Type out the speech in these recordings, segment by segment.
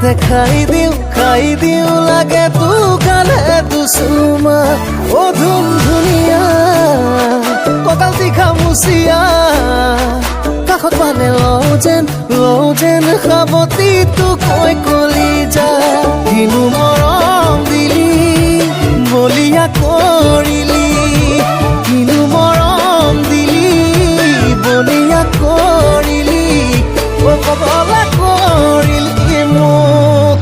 প্ৰেমতে খাই দিওঁ লাগে তোকালে দুচুমা অ ধুম ধুনীয়া কঁকাল তীখা মুচিয়া কাষত পালে লওঁ যেন সাৱতীটো কৈ কলিজা কিনো মৰম দিলি বলিয়া কৰিলি কিনো মৰম দিলি বলিয়া কৰিলি অ কবলা কৰিলি মোক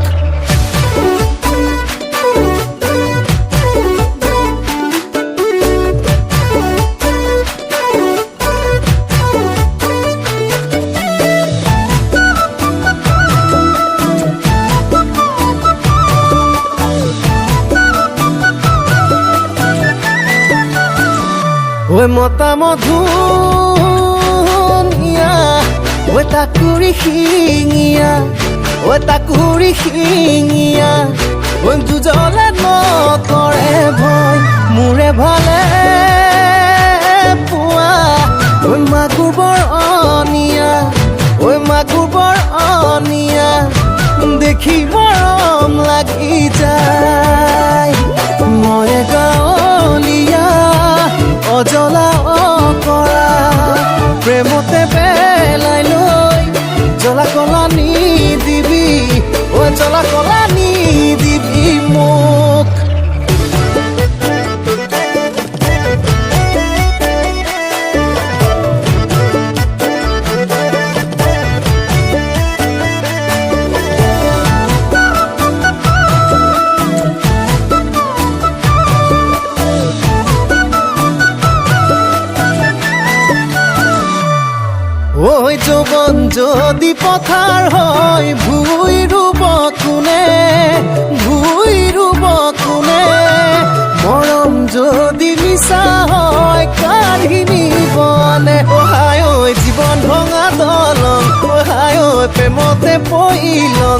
ঐ মতা মধুনিয়া ঐ তাকুৰি শিঙিয়া ঐ যুঁজলে নকৰে ভয় মোৰে ভালে পোৱা ঐ মাগুৰ বৰ অনিয়া দেখি মৰম লাগি যায় মই গাঁৱলীয়া অজলা অকৰা প্ৰেমতে পেলাই লৈ জ্বলা কলা নি দিবি ঐ জ্বলা কলা নি দিবি মোক ঐ যৌৱন যদি পথাৰ হয় ভুই ৰুব কোনে মৰম যদি মিছা হয় কাঢ়ি নিবনে অহায় ঐ জীৱন ভঙা দলং অহায় ঐ প্ৰেমতে পৰিলং